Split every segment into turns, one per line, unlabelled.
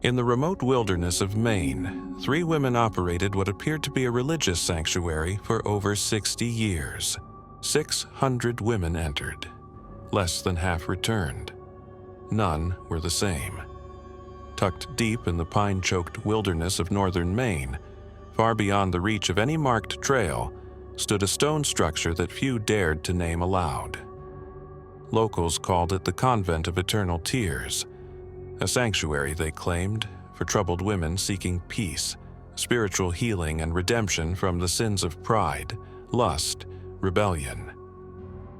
In the remote wilderness of Maine, 3 women operated what appeared to be a religious sanctuary for over 60 years. 600 women entered. Less than half returned. None were the same. Tucked deep in the pine-choked wilderness of northern Maine, far beyond the reach of any marked trail, stood a stone structure that few dared to name aloud. Locals called it the Convent of Eternal Tears, a sanctuary, they claimed, for troubled women seeking peace, spiritual healing, and redemption from the sins of pride, lust, rebellion.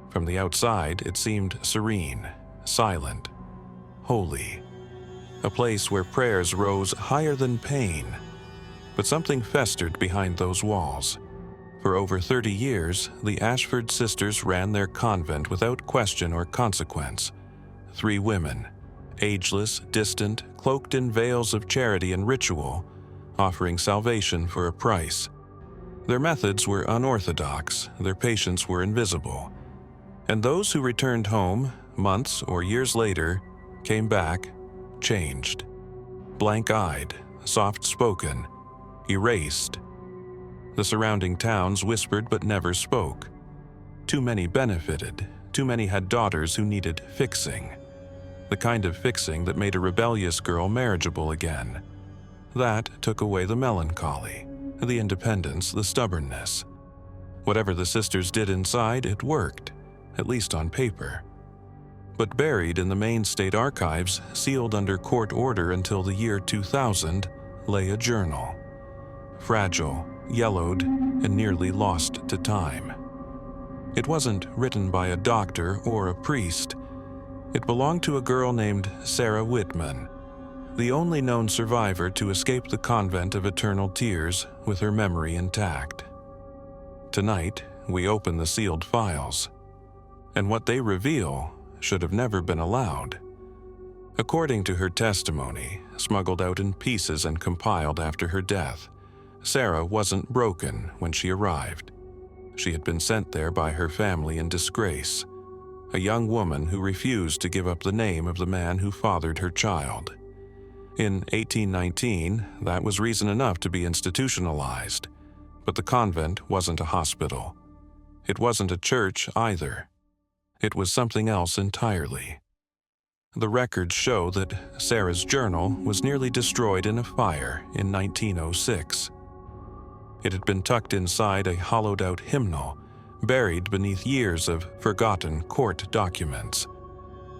From the outside, it seemed serene, silent, holy, a place where prayers rose higher than pain. But something festered behind those walls. For over 30 years, the Ashford sisters ran their convent without question or consequence. 3 women, ageless, distant, cloaked in veils of charity and ritual, offering salvation for a price. Their methods were unorthodox, their patients were invisible. And those who returned home, months or years later, came back, changed. Blank-eyed, soft-spoken, erased. The surrounding towns whispered but never spoke. Too many benefited, too many had daughters who needed fixing. The kind of fixing that made a rebellious girl marriageable again. That took away the melancholy, the independence, the stubbornness. Whatever the sisters did inside, it worked, at least on paper. But buried in the Maine State Archives, sealed under court order until the year 2000, lay a journal. Fragile, yellowed, and nearly lost to time. It wasn't written by a doctor or a priest. It belonged to a girl named Sarah Whitman, the only known survivor to escape the Convent of Eternal Tears with her memory intact. Tonight, we open the sealed files, and what they reveal should have never been allowed. According to her testimony, smuggled out in pieces and compiled after her death, Sarah wasn't broken when she arrived. She had been sent there by her family in disgrace, a young woman who refused to give up the name of the man who fathered her child. In 1819, that was reason enough to be institutionalized, but the convent wasn't a hospital. It wasn't a church either. It was something else entirely. The records show that Sarah's journal was nearly destroyed in a fire in 1906. It had been tucked inside a hollowed-out hymnal, buried beneath years of forgotten court documents.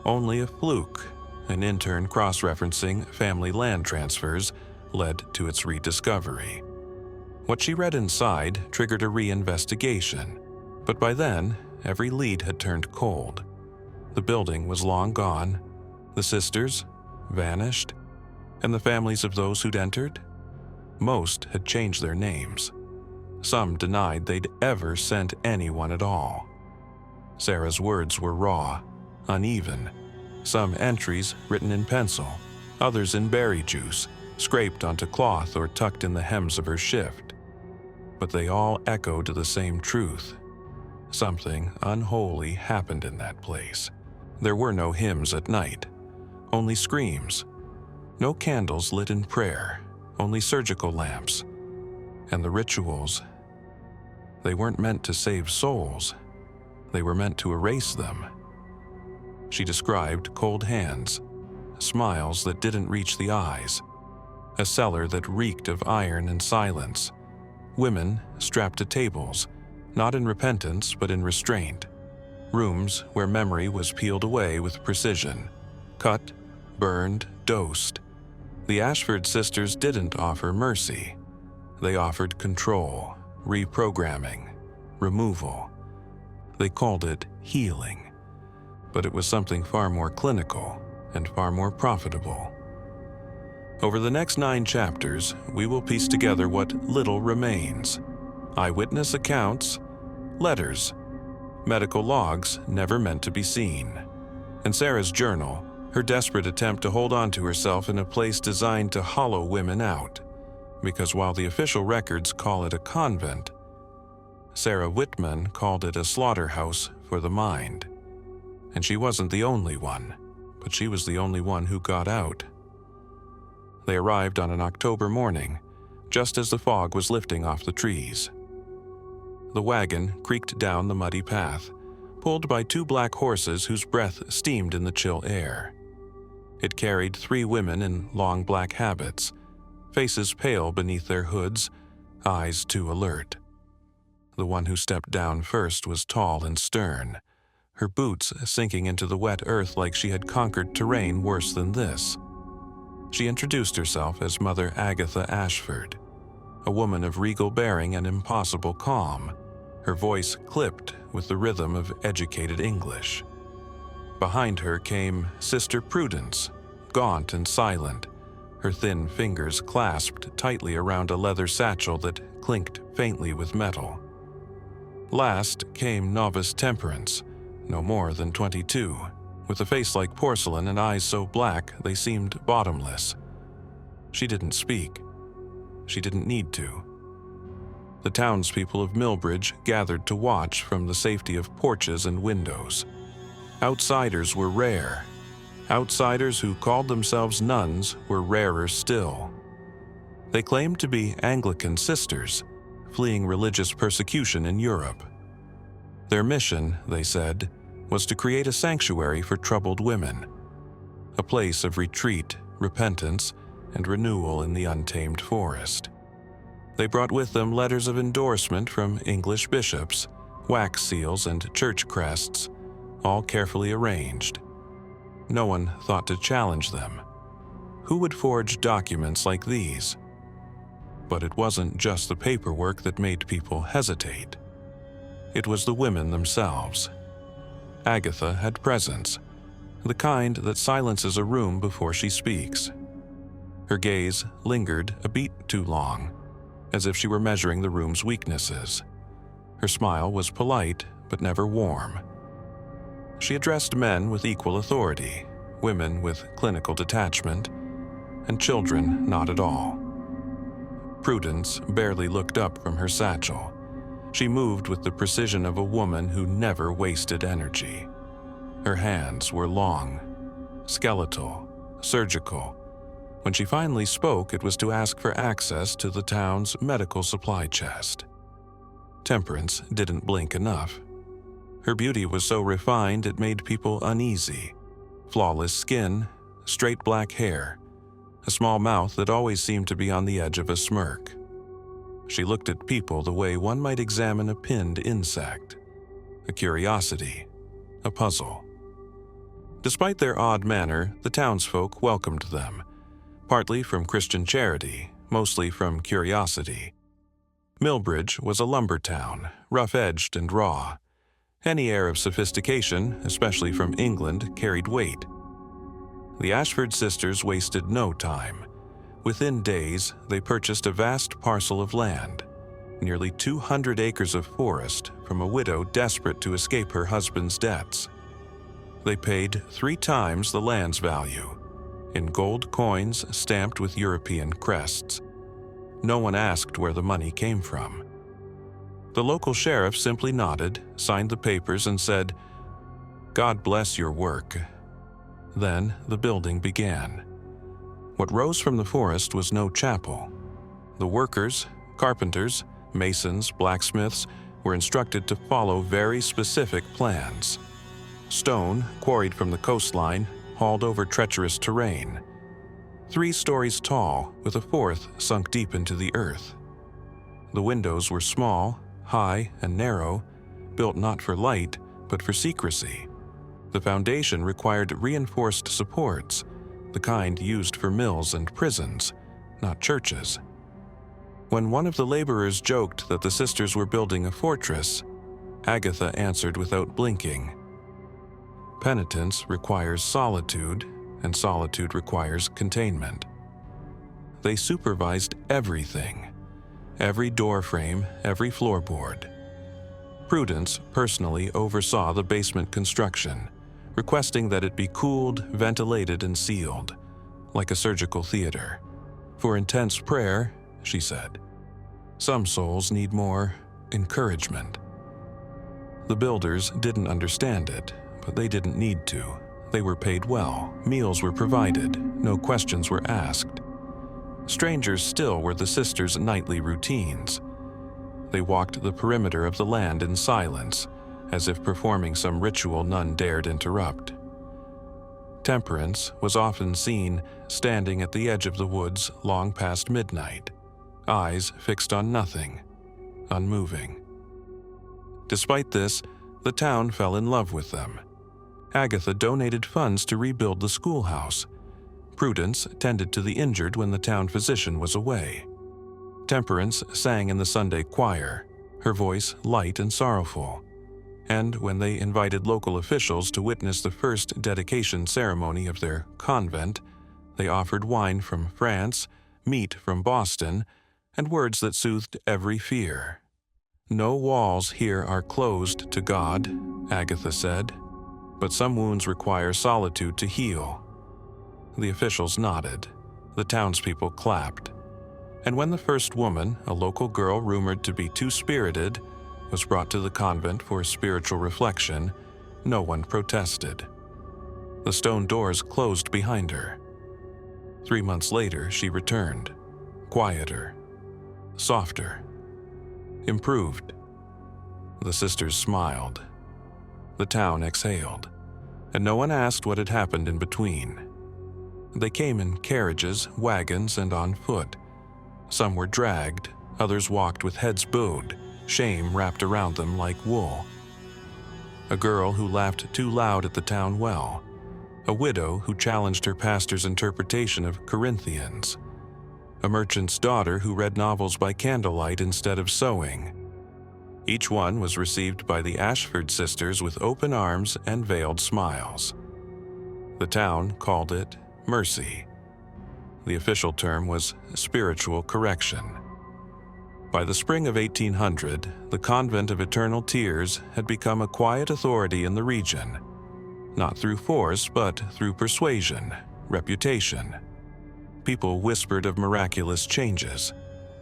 Only a fluke, an intern cross-referencing family land transfers, led to its rediscovery. What she read inside triggered a reinvestigation, but by then, every lead had turned cold. The building was long gone, the sisters vanished, and the families of those who'd entered? Most had changed their names. Some denied they'd ever sent anyone at all. Sarah's words were raw, uneven. Some entries written in pencil, others in berry juice, scraped onto cloth or tucked in the hems of her shift. But they all echoed the same truth. Something unholy happened in that place. There were no hymns at night, only screams. No candles lit in prayer, only surgical lamps. And the rituals, they weren't meant to save souls. They were meant to erase them. She described cold hands, smiles that didn't reach the eyes, a cellar that reeked of iron and silence, women strapped to tables, not in repentance but in restraint, rooms where memory was peeled away with precision, cut, burned, dosed. The Ashford sisters didn't offer mercy. They offered control, reprogramming, removal. They called it healing, but it was something far more clinical and far more profitable. Over the next 9 chapters, we will piece together what little remains: eyewitness accounts, letters, medical logs never meant to be seen, and Sarah's journal, her desperate attempt to hold on to herself in a place designed to hollow women out. Because while the official records call it a convent, Sarah Whitman called it a slaughterhouse for the mind. And she wasn't the only one, but she was the only one who got out. They arrived on an October morning, just as the fog was lifting off the trees. The wagon creaked down the muddy path, pulled by 2 black horses whose breath steamed in the chill air. It carried 3 women in long black habits, faces pale beneath their hoods, eyes too alert. The one who stepped down first was tall and stern, her boots sinking into the wet earth like she had conquered terrain worse than this. She introduced herself as Mother Agatha Ashford, a woman of regal bearing and impossible calm, her voice clipped with the rhythm of educated English. Behind her came Sister Prudence, gaunt and silent, her thin fingers clasped tightly around a leather satchel that clinked faintly with metal. Last came Novice Temperance, no more than 22, with a face like porcelain and eyes so black they seemed bottomless. She didn't speak. She didn't need to. The townspeople of Millbridge gathered to watch from the safety of porches and windows. Outsiders were rare. Outsiders who called themselves nuns were rarer still. They claimed to be Anglican sisters, fleeing religious persecution in Europe. Their mission, they said, was to create a sanctuary for troubled women, a place of retreat, repentance, and renewal in the untamed forest. They brought with them letters of endorsement from English bishops, wax seals, and church crests, all carefully arranged. No one thought to challenge them. Who would forge documents like these? But it wasn't just the paperwork that made people hesitate. It was the women themselves. Agatha had presence, the kind that silences a room before she speaks. Her gaze lingered a beat too long, as if she were measuring the room's weaknesses. Her smile was polite, but never warm. She addressed men with equal authority, women with clinical detachment, and children not at all. Prudence barely looked up from her satchel. She moved with the precision of a woman who never wasted energy. Her hands were long, skeletal, surgical. When she finally spoke, it was to ask for access to the town's medical supply chest. Temperance didn't blink enough. Her beauty was so refined it made people uneasy. Flawless skin, straight black hair, a small mouth that always seemed to be on the edge of a smirk. She looked at people the way one might examine a pinned insect, a curiosity, a puzzle. Despite their odd manner, the townsfolk welcomed them, partly from Christian charity, mostly from curiosity. Millbridge was a lumber town, rough-edged and raw. Any air of sophistication, especially from England, carried weight. The Ashford sisters wasted no time. Within days, they purchased a vast parcel of land, nearly 200 acres of forest, from a widow desperate to escape her husband's debts. They paid 3 times the land's value, in gold coins stamped with European crests. No one asked where the money came from. The local sheriff simply nodded, signed the papers, and said, "God bless your work." Then the building began. What rose from the forest was no chapel. The workers, carpenters, masons, blacksmiths were instructed to follow very specific plans. Stone, quarried from the coastline, hauled over treacherous terrain. 3 stories tall, with a 4th sunk deep into the earth. The windows were small, high, and narrow, built not for light, but for secrecy. The foundation required reinforced supports, the kind used for mills and prisons, not churches. When one of the laborers joked that the sisters were building a fortress, Agatha answered without blinking. Penitence requires solitude, and solitude requires containment. They supervised everything, every doorframe, every floorboard. Prudence personally oversaw the basement construction, requesting that it be cooled, ventilated, and sealed, like a surgical theater. For intense prayer, she said, some souls need more encouragement. The builders didn't understand it, but they didn't need to. They were paid well, meals were provided, no questions were asked. Strangers still were the sisters' nightly routines. They walked the perimeter of the land in silence, as if performing some ritual none dared interrupt. Temperance was often seen standing at the edge of the woods long past midnight, eyes fixed on nothing, unmoving. Despite this, the town fell in love with them. Agatha donated funds to rebuild the schoolhouse. Prudence tended to the injured when the town physician was away. Temperance sang in the Sunday choir, her voice light and sorrowful. And when they invited local officials to witness the first dedication ceremony of their convent, they offered wine from France, meat from Boston, and words that soothed every fear. "No walls here are closed to God," Agatha said, "but some wounds require solitude to heal." The officials nodded. The townspeople clapped. And when the first woman, a local girl rumored to be two-spirited, was brought to the convent for spiritual reflection, no one protested. The stone doors closed behind her. 3 months later, she returned, quieter, softer, improved. The sisters smiled. The town exhaled, and no one asked what had happened in between. They came in carriages, wagons, and on foot. Some were dragged, others walked with heads bowed, shame wrapped around them like wool. A girl who laughed too loud at the town well. A widow who challenged her pastor's interpretation of Corinthians. A merchant's daughter who read novels by candlelight instead of sewing. Each one was received by the Ashford sisters with open arms and veiled smiles. The town called it mercy. The official term was spiritual correction. By the spring of 1800, the Convent of Eternal Tears had become a quiet authority in the region, not through force but through persuasion, reputation. People whispered of miraculous changes.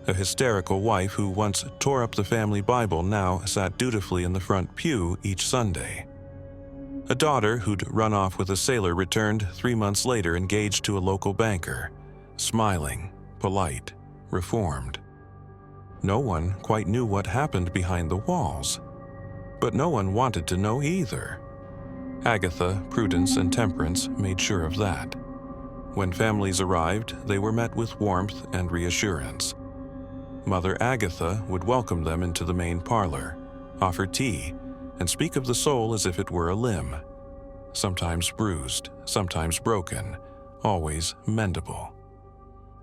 A hysterical wife who once tore up the family Bible now sat dutifully in the front pew each Sunday. A daughter who'd run off with a sailor returned 3 months later engaged to a local banker, smiling, polite, reformed. No one quite knew what happened behind the walls, but no one wanted to know either. Agatha, Prudence, and Temperance made sure of that. When families arrived, they were met with warmth and reassurance. Mother Agatha would welcome them into the main parlor, offer tea, and speak of the soul as if it were a limb, sometimes bruised, sometimes broken, always mendable.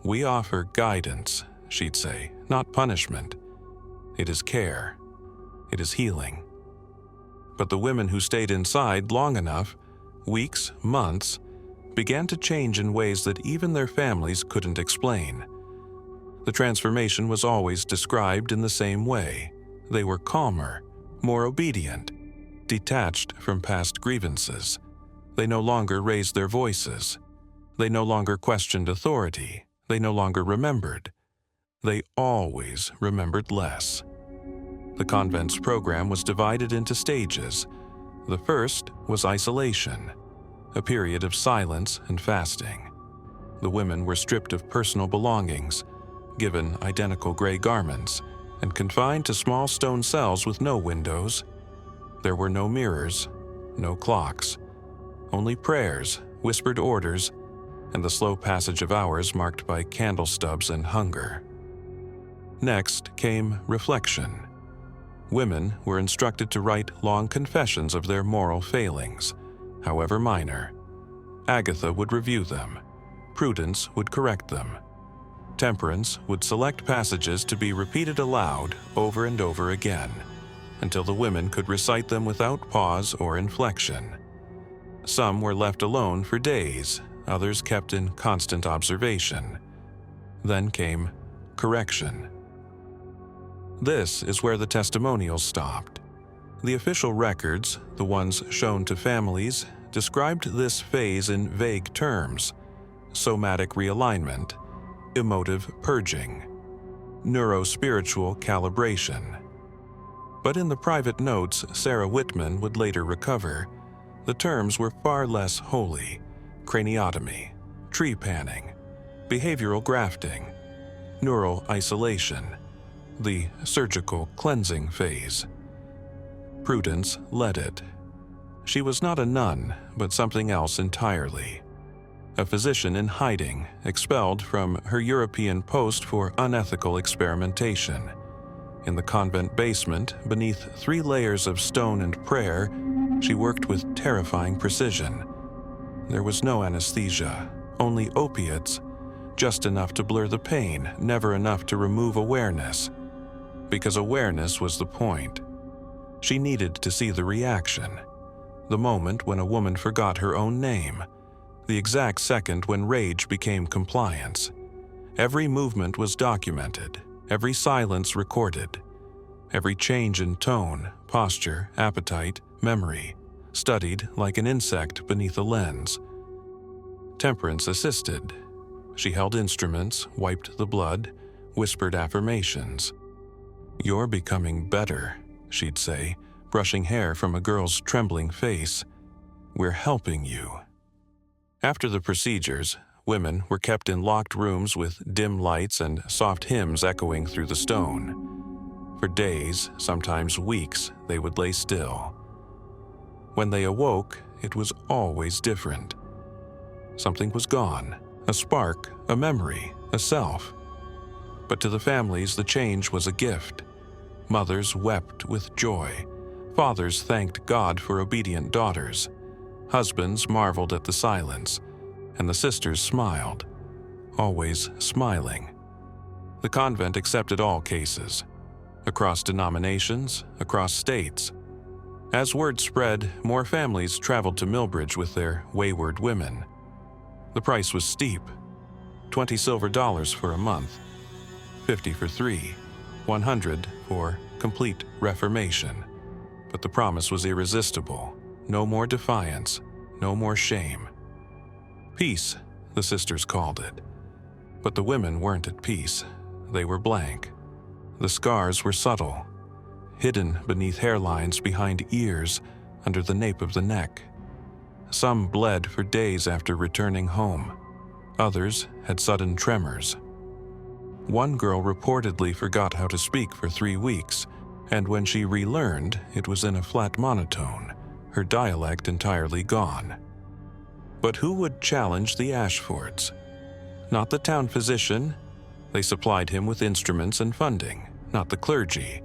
"We offer guidance," she'd say, "not punishment. It is care. It is healing." But the women who stayed inside long enough, weeks, months, began to change in ways that even their families couldn't explain. The transformation was always described in the same way. They were calmer, more obedient, detached from past grievances. They no longer raised their voices. They no longer questioned authority. They no longer remembered. They always remembered less. The convent's program was divided into stages. The first was isolation, a period of silence and fasting. The women were stripped of personal belongings, given identical gray garments, and confined to small stone cells with no windows. There were no mirrors, no clocks, only prayers, whispered orders, and the slow passage of hours marked by candle stubs and hunger. Next came reflection. Women were instructed to write long confessions of their moral failings, however minor. Agatha would review them. Prudence would correct them. Temperance would select passages to be repeated aloud over and over again, until the women could recite them without pause or inflection. Some were left alone for days, others kept in constant observation. Then came correction. This is where the testimonials stopped. The official records, the ones shown to families, described this phase in vague terms: somatic realignment, emotive purging, neurospiritual calibration. But in the private notes Sarah Whitman would later recover, the terms were far less holy: craniotomy, tree panning, behavioral grafting, neural isolation, the surgical cleansing phase. Prudence led it. She was not a nun, but something else entirely. A physician in hiding, expelled from her European post for unethical experimentation. In the convent basement, beneath 3 layers of stone and prayer, she worked with terrifying precision. There was no anesthesia, only opiates, just enough to blur the pain, never enough to remove awareness. Because awareness was the point. She needed to see the reaction. The moment when a woman forgot her own name. The exact second when rage became compliance. Every movement was documented, every silence recorded. Every change in tone, posture, appetite, memory, studied like an insect beneath a lens. Temperance assisted. She held instruments, wiped the blood, whispered affirmations. "You're becoming better," she'd say, brushing hair from a girl's trembling face. "We're helping you." After the procedures, women were kept in locked rooms with dim lights and soft hymns echoing through the stone. For days, sometimes weeks, they would lay still. When they awoke, it was always different. Something was gone, a spark, a memory, a self. But to the families, the change was a gift. Mothers wept with joy. Fathers thanked God for obedient daughters. Husbands marveled at the silence, and the sisters smiled, always smiling. The convent accepted all cases, across denominations, across states. As word spread, more families traveled to Millbridge with their wayward women. The price was steep, $20 silver for a month, $50 for 3, $100 for complete reformation. But the promise was irresistible. No more defiance, no more shame. Peace, the sisters called it. But the women weren't at peace. They were blank. The scars were subtle, hidden beneath hairlines, behind ears, under the nape of the neck. Some bled for days after returning home. Others had sudden tremors. One girl reportedly forgot how to speak for 3 weeks, and when she relearned, it was in a flat monotone, her dialect entirely gone. But who would challenge the Ashfords? Not the town physician. They supplied him with instruments and funding. Not the clergy.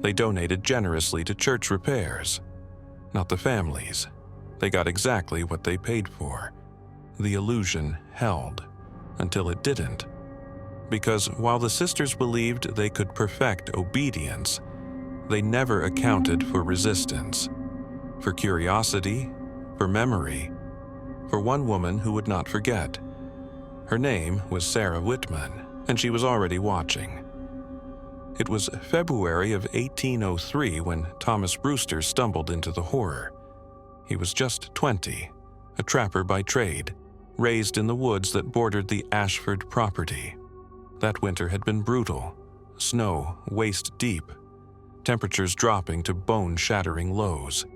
They donated generously to church repairs. Not the families. They got exactly what they paid for. The illusion held, until it didn't. Because while the sisters believed they could perfect obedience, they never accounted for resistance, for curiosity, for memory, for one woman who would not forget. Her name was Sarah Whitman, and she was already watching. It was February of 1803 when Thomas Brewster stumbled into the horror. He was just 20, a trapper by trade, raised in the woods that bordered the Ashford property. That winter had been brutal, snow waist-deep, temperatures dropping to bone-shattering lows.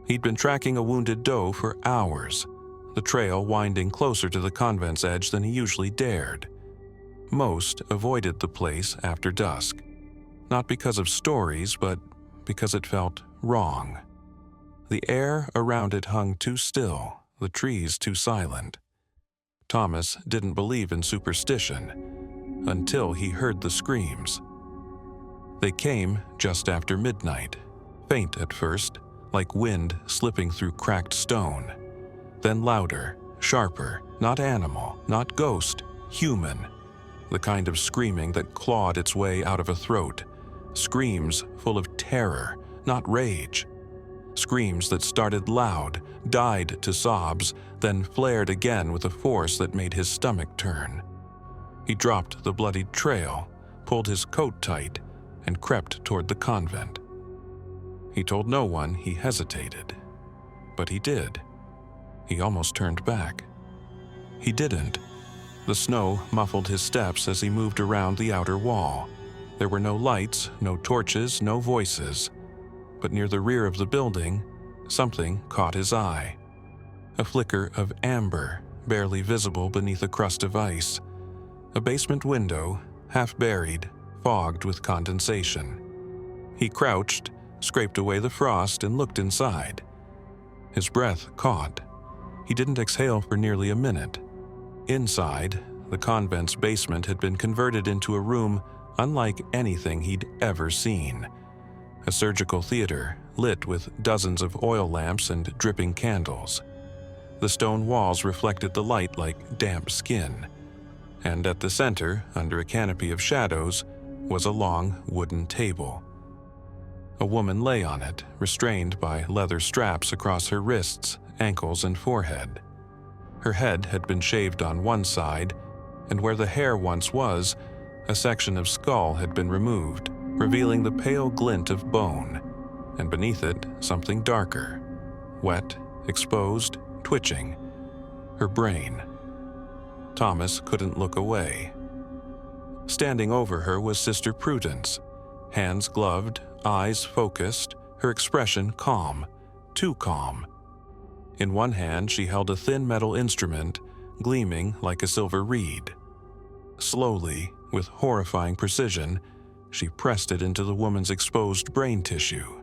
He'd been tracking a wounded doe for hours, the trail winding closer to the convent's edge than he usually dared. Most avoided the place after dusk, not because of stories, but because it felt wrong. The air around it hung too still, the trees too silent. Thomas didn't believe in superstition until he heard the screams. They came just after midnight, faint at first, like wind slipping through cracked stone. Then louder, sharper, not animal, not ghost, human. The kind of screaming that clawed its way out of a throat. Screams full of terror, not rage. Screams that started loud, died to sobs, then flared again with a force that made his stomach turn. He dropped the bloodied trail, pulled his coat tight, and crept toward the convent. He told no one he hesitated, but he did. He almost turned back. He didn't. The snow muffled his steps as he moved around the outer wall. There were no lights, no torches, no voices. But near the rear of the building, something caught his eye. A flicker of amber, barely visible beneath a crust of ice. A basement window, half buried, fogged with condensation. He crouched, scraped away the frost, and looked inside. His breath caught. He didn't exhale for nearly a minute. Inside, the convent's basement had been converted into a room unlike anything he'd ever seen. A surgical theater lit with dozens of oil lamps and dripping candles. The stone walls reflected the light like damp skin, and at the center, under a canopy of shadows, was a long wooden table. A woman lay on it, restrained by leather straps across her wrists, ankles, and forehead. Her head had been shaved on one side, and where the hair once was, a section of skull had been removed, revealing the pale glint of bone, and beneath it, something darker, wet, exposed, twitching. Her brain. Thomas couldn't look away. Standing over her was Sister Prudence, hands gloved, eyes focused, her expression calm, too calm. In one hand she held a thin metal instrument, gleaming like a silver reed. Slowly, with horrifying precision, she pressed it into the woman's exposed brain tissue.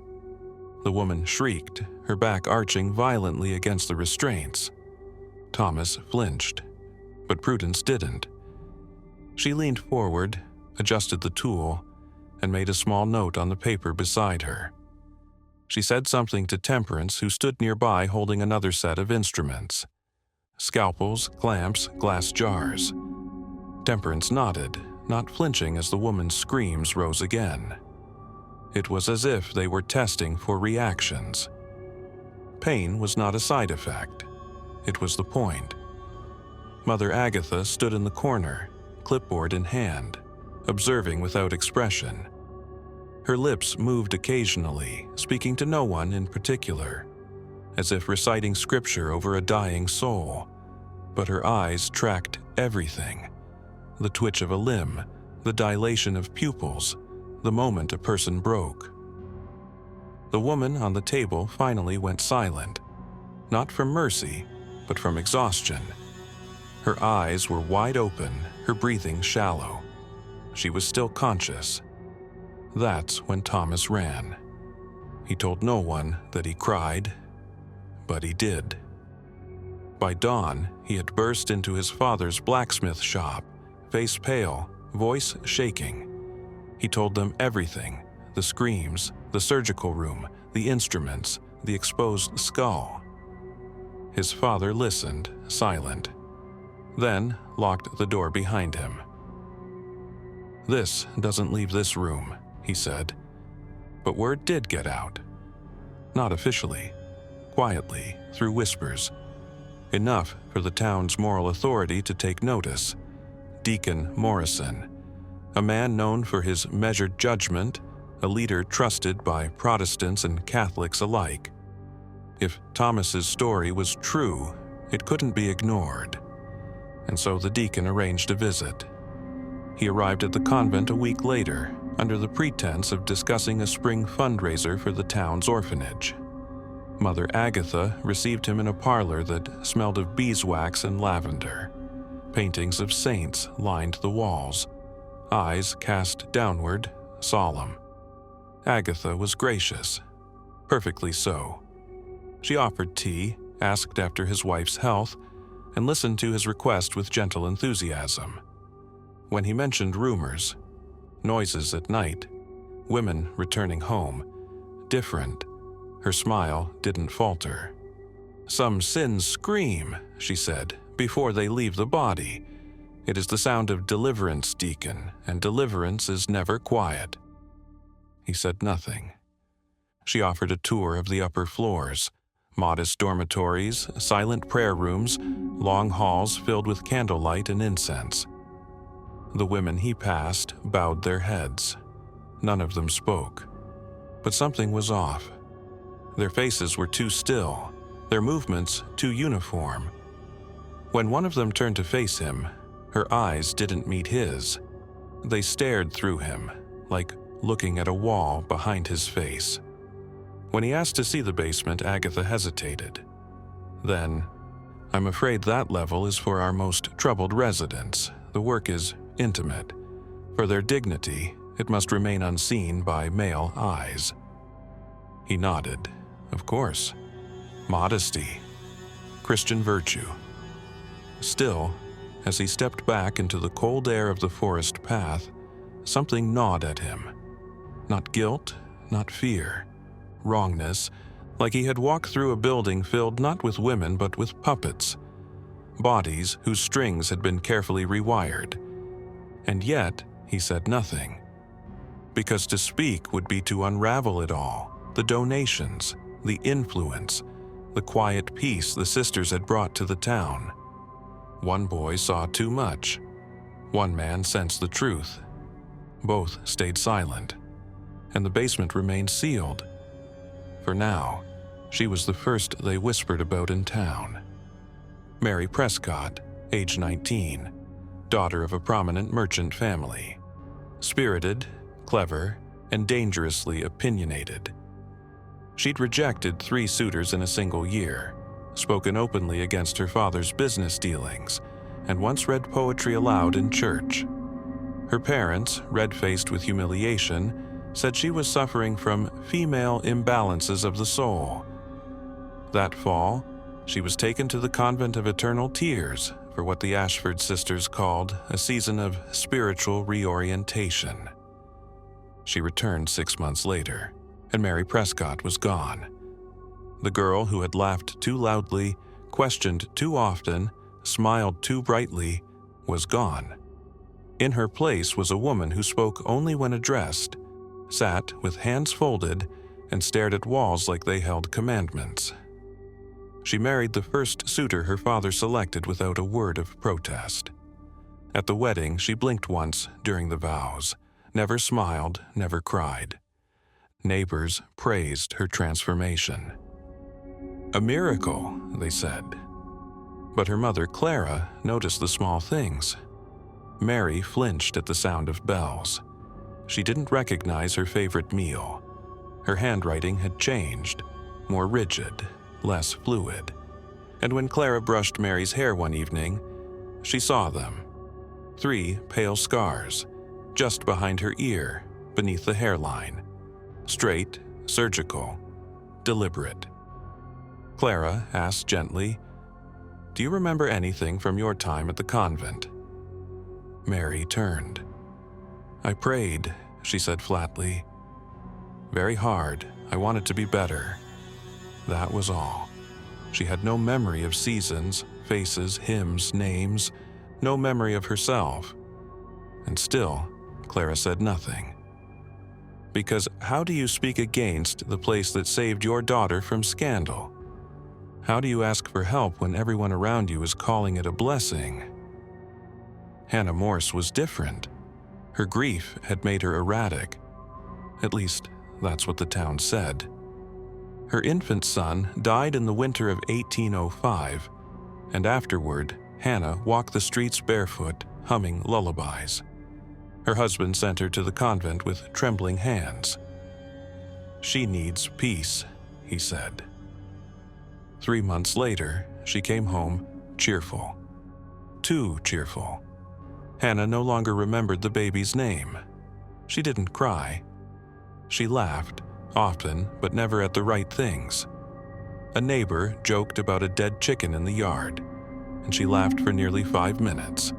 The woman shrieked, her back arching violently against the restraints. Thomas flinched, but Prudence didn't. She leaned forward, adjusted the tool, and made a small note on the paper beside her. She said something to Temperance, who stood nearby holding another set of instruments. Scalpels, clamps, glass jars. Temperance nodded, not flinching as the woman's screams rose again. It was as if they were testing for reactions. Pain was not a side effect. It was the point. Mother Agatha stood in the corner, clipboard in hand, observing without expression. Her lips moved occasionally, speaking to no one in particular, as if reciting scripture over a dying soul. But her eyes tracked everything: the twitch of a limb, the dilation of pupils, the moment a person broke. The woman on the table finally went silent, not from mercy, but from exhaustion. Her eyes were wide open, her breathing shallow. She was still conscious. That's when Thomas ran. He told no one that he cried, but he did. By dawn, he had burst into his father's blacksmith shop, face pale, voice shaking. He told them everything: the screams, the surgical room, the instruments, the exposed skull. His father listened, silent, then locked the door behind him. "This doesn't leave this room," he said. But word did get out. Not officially, quietly, through whispers. Enough for the town's moral authority to take notice. Deacon Morrison, a man known for his measured judgment, a leader trusted by Protestants and Catholics alike. If Thomas's story was true, it couldn't be ignored. And so the deacon arranged a visit. He arrived at the convent a week later, under the pretense of discussing a spring fundraiser for the town's orphanage. Mother Agatha received him in a parlor that smelled of beeswax and lavender. Paintings of saints lined the walls, eyes cast downward, solemn. Agatha was gracious, perfectly so. She offered tea, asked after his wife's health, and listened to his request with gentle enthusiasm. When he mentioned rumors, noises at night, women returning home, different, her smile didn't falter. "Some sins scream," she said, "before they leave the body. It is the sound of deliverance, deacon, and deliverance is never quiet." He said nothing. She offered a tour of the upper floors, modest dormitories, silent prayer rooms, long halls filled with candlelight and incense. The women he passed bowed their heads. None of them spoke. But something was off. Their faces were too still, their movements too uniform. When one of them turned to face him, her eyes didn't meet his. They stared through him, like looking at a wall behind his face. When he asked to see the basement, Agatha hesitated. Then, "I'm afraid that level is for our most troubled residents. The work is intimate. For their dignity, it must remain unseen by male eyes. He nodded. Of course. Modesty. Christian virtue. Still, as he stepped back into the cold air of the forest path, something gnawed at him. Not guilt, not fear. Wrongness, like he had walked through a building filled not with women but with puppets. Bodies whose strings had been carefully rewired. And yet, he said nothing. Because to speak would be to unravel it all, the donations, the influence, the quiet peace the sisters had brought to the town. One boy saw too much. One man sensed the truth. Both stayed silent, and the basement remained sealed. For now, she was the first they whispered about in town. Mary Prescott, age 19, daughter of a prominent merchant family. Spirited, clever, and dangerously opinionated. She'd rejected 3 suitors in a single year, spoken openly against her father's business dealings, and once read poetry aloud in church. Her parents, red-faced with humiliation, said she was suffering from female imbalances of the soul. That fall, she was taken to the Convent of Eternal Tears for what the Ashford sisters called a season of spiritual reorientation. She returned 6 months later, and Mary Prescott was gone. The girl who had laughed too loudly, questioned too often, smiled too brightly, was gone. In her place was a woman who spoke only when addressed, sat with hands folded, and stared at walls like they held commandments. She married the first suitor her father selected without a word of protest. At the wedding, she blinked once during the vows, never smiled, never cried. Neighbors praised her transformation. A miracle, they said. But her mother, Clara, noticed the small things. Mary flinched at the sound of bells. She didn't recognize her favorite meal. Her handwriting had changed, more rigid, less fluid. And when Clara brushed Mary's hair one evening, she saw them. 3 pale scars, just behind her ear, beneath the hairline. Straight, surgical, deliberate. Clara asked gently, "Do you remember anything from your time at the convent?" Mary turned. "I prayed," she said flatly. "Very hard. I wanted to be better. That was all." She had no memory of seasons, faces, hymns, names, no memory of herself. And still, Clara said nothing. Because how do you speak against the place that saved your daughter from scandal? How do you ask for help when everyone around you is calling it a blessing? Hannah Morse was different. Her grief had made her erratic. At least, that's what the town said. Her infant son died in the winter of 1805, and afterward, Hannah walked the streets barefoot, humming lullabies. Her husband sent her to the convent with trembling hands. "She needs peace," he said. 3 months later, she came home cheerful. Too cheerful. Hannah no longer remembered the baby's name. She didn't cry. She laughed, often, but never at the right things. A neighbor joked about a dead chicken in the yard, and she laughed for nearly 5 minutes.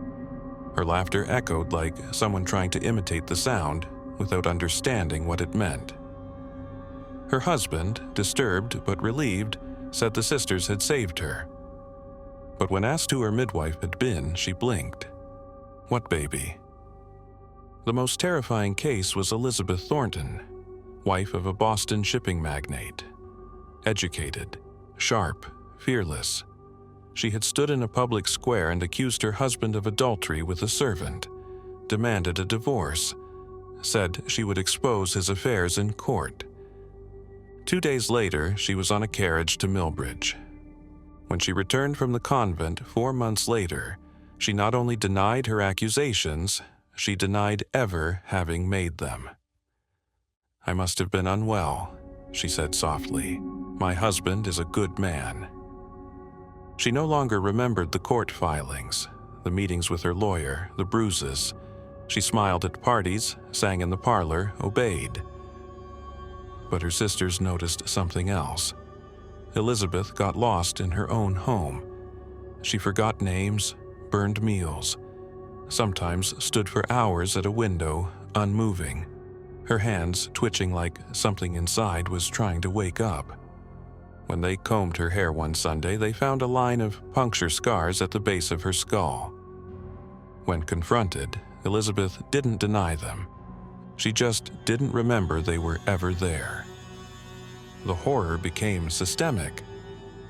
Her laughter echoed like someone trying to imitate the sound without understanding what it meant. Her husband, disturbed but relieved, said the sisters had saved her. But when asked who her midwife had been, she blinked. What baby? The most terrifying case was Elizabeth Thornton, wife of a Boston shipping magnate. Educated, sharp, fearless. She had stood in a public square and accused her husband of adultery with a servant, demanded a divorce, said she would expose his affairs in court. 2 days later, she was on a carriage to Millbridge. When she returned from the convent 4 months later, she not only denied her accusations, she denied ever having made them. "I must have been unwell," she said softly. "My husband is a good man." She no longer remembered the court filings, the meetings with her lawyer, the bruises. She smiled at parties, sang in the parlor, obeyed. But her sisters noticed something else. Elizabeth got lost in her own home. She forgot names, burned meals, sometimes stood for hours at a window, unmoving, her hands twitching like something inside was trying to wake up. When they combed her hair one Sunday, they found a line of puncture scars at the base of her skull. When confronted, Elizabeth didn't deny them. She just didn't remember they were ever there. The horror became systemic.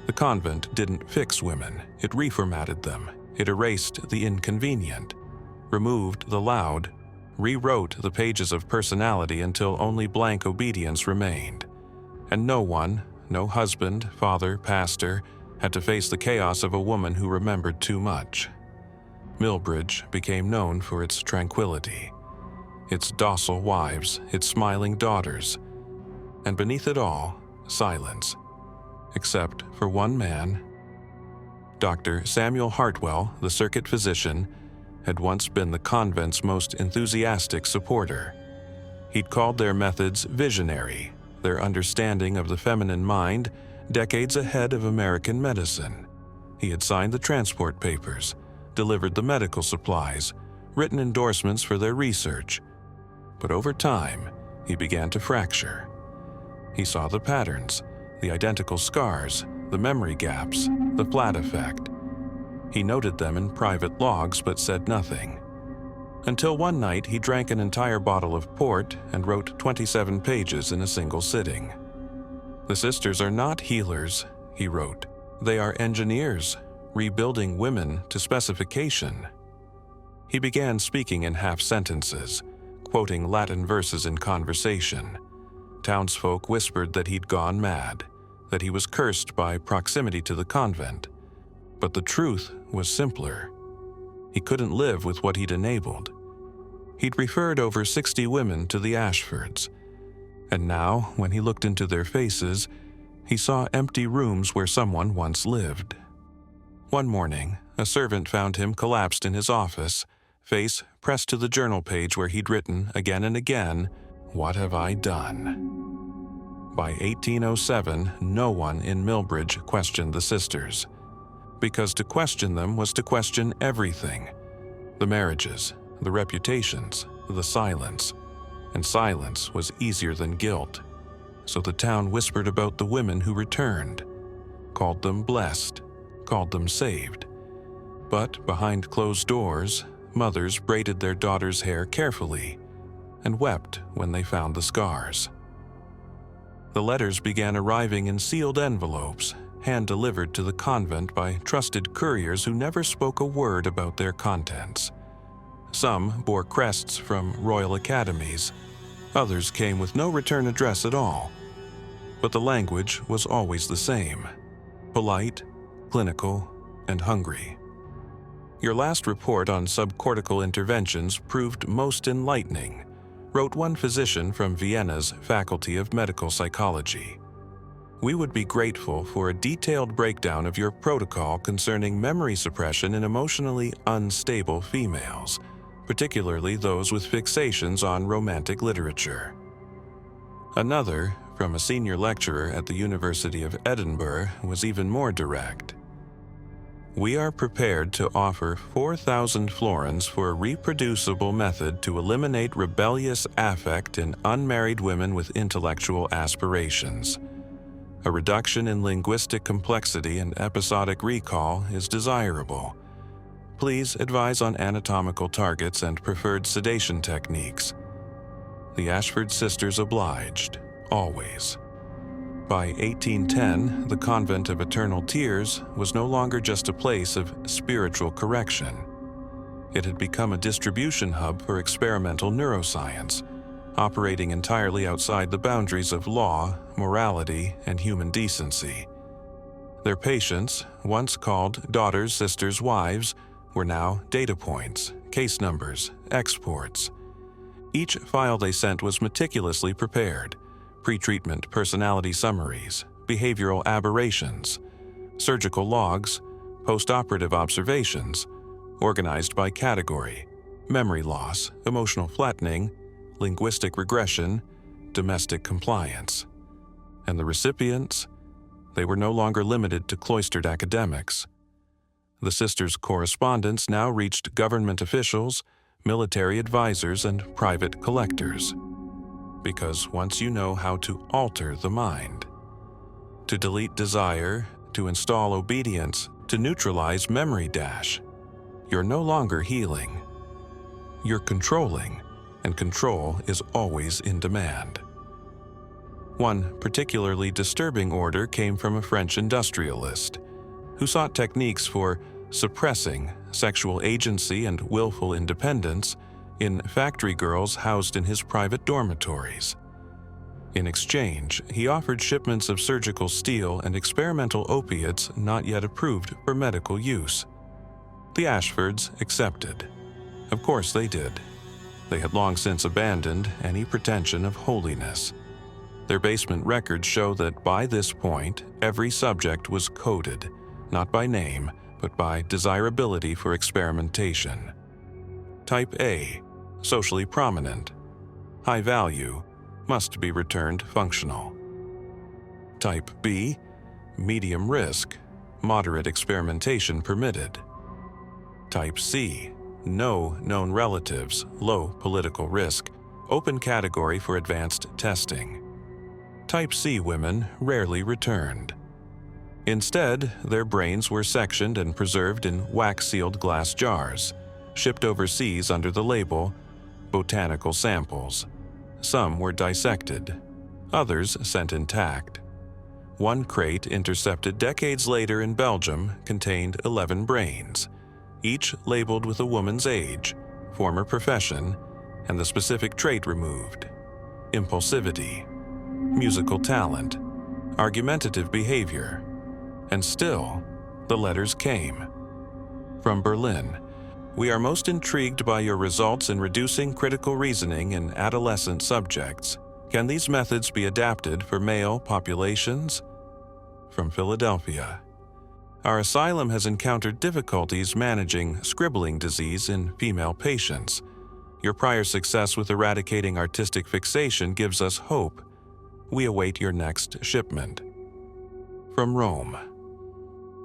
The convent didn't fix women, it reformatted them. It erased the inconvenient, removed the loud, rewrote the pages of personality until only blank obedience remained. And no one, no husband, father, pastor, had to face the chaos of a woman who remembered too much. Millbridge became known for its tranquility, its docile wives, its smiling daughters, and beneath it all, silence. Except for one man. Dr. Samuel Hartwell, the circuit physician, had once been the convent's most enthusiastic supporter. He'd called their methods visionary, their understanding of the feminine mind decades ahead of American medicine. He had signed the transport papers, delivered the medical supplies, written endorsements for their research. But over time, he began to fracture. He saw the patterns, the identical scars, the memory gaps, the flat effect. He noted them in private logs but said nothing. Until one night he drank an entire bottle of port and wrote 27 pages in a single sitting. "The sisters are not healers," he wrote. "They are engineers, rebuilding women to specification." He began speaking in half sentences, quoting Latin verses in conversation. Townsfolk whispered that he'd gone mad, that he was cursed by proximity to the convent. But the truth was simpler. He couldn't live with what he'd enabled. He'd referred over 60 women to the Ashfords, and now, when he looked into their faces, he saw empty rooms where someone once lived. One morning, a servant found him collapsed in his office, face pressed to the journal page where he'd written again and again, "What have I done?" By 1807, no one in Millbridge questioned the sisters, because to question them was to question everything: the marriages, the reputations, the silence. And silence was easier than guilt. So the town whispered about the women who returned, called them blessed, called them saved. But behind closed doors, mothers braided their daughters' hair carefully and wept when they found the scars. The letters began arriving in sealed envelopes, hand-delivered to the convent by trusted couriers who never spoke a word about their contents. Some bore crests from royal academies. Others came with no return address at all. But the language was always the same: polite, clinical, and hungry. "Your last report on subcortical interventions proved most enlightening," wrote one physician from Vienna's Faculty of Medical Psychology. "We would be grateful for a detailed breakdown of your protocol concerning memory suppression in emotionally unstable females, particularly those with fixations on romantic literature." Another, from a senior lecturer at the University of Edinburgh, was even more direct. "We are prepared to offer 4,000 florins for a reproducible method to eliminate rebellious affect in unmarried women with intellectual aspirations. A reduction in linguistic complexity and episodic recall is desirable. Please advise on anatomical targets and preferred sedation techniques." The Ashford sisters obliged, always. By 1810, the Convent of Eternal Tears was no longer just a place of spiritual correction. It had become a distribution hub for experimental neuroscience, operating entirely outside the boundaries of law, morality, and human decency. Their patients, once called daughters, sisters, wives, were now data points, case numbers, exports. Each file they sent was meticulously prepared: pre-treatment personality summaries, behavioral aberrations, surgical logs, post-operative observations, organized by category: memory loss, emotional flattening, linguistic regression, domestic compliance. And the recipients? They were no longer limited to cloistered academics. The sisters' correspondence now reached government officials, military advisors, and private collectors. Because once you know how to alter the mind, to delete desire, to install obedience, to neutralize memory dash, you're no longer healing. You're controlling, and control is always in demand. One particularly disturbing order came from a French industrialist who sought techniques for suppressing sexual agency and willful independence in factory girls housed in his private dormitories. In exchange, he offered shipments of surgical steel and experimental opiates not yet approved for medical use. The Ashfords accepted. Of course they did. They had long since abandoned any pretension of holiness. Their basement records show that by this point, every subject was coded, not by name, but by desirability for experimentation. Type A, socially prominent. High value, must be returned functional. Type B, medium risk, moderate experimentation permitted. Type C, no known relatives, low political risk, open category for advanced testing. Type C women rarely returned. Instead, their brains were sectioned and preserved in wax-sealed glass jars, shipped overseas under the label botanical samples. Some were dissected, others sent intact. One crate intercepted decades later in Belgium contained 11 brains, each labeled with a woman's age, former profession, and the specific trait removed: impulsivity, musical talent, argumentative behavior. And still, the letters came. From Berlin, we are most intrigued by your results in reducing critical reasoning in adolescent subjects. Can these methods be adapted for male populations? From Philadelphia, our asylum has encountered difficulties managing scribbling disease in female patients. Your prior success with eradicating artistic fixation gives us hope. We await your next shipment. From Rome,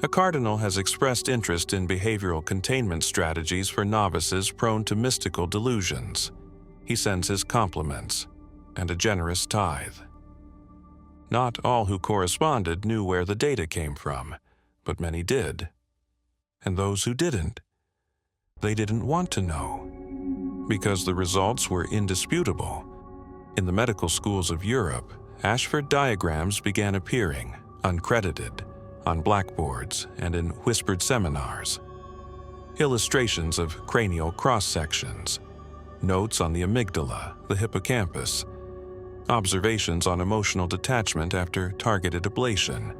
a cardinal has expressed interest in behavioral containment strategies for novices prone to mystical delusions. He sends his compliments and a generous tithe. Not all who corresponded knew where the data came from, but many did. And those who didn't, they didn't want to know, because the results were indisputable. In the medical schools of Europe, Ashford diagrams began appearing, uncredited, on blackboards and in whispered seminars. Illustrations of cranial cross-sections, notes on the amygdala, the hippocampus, observations on emotional detachment after targeted ablation,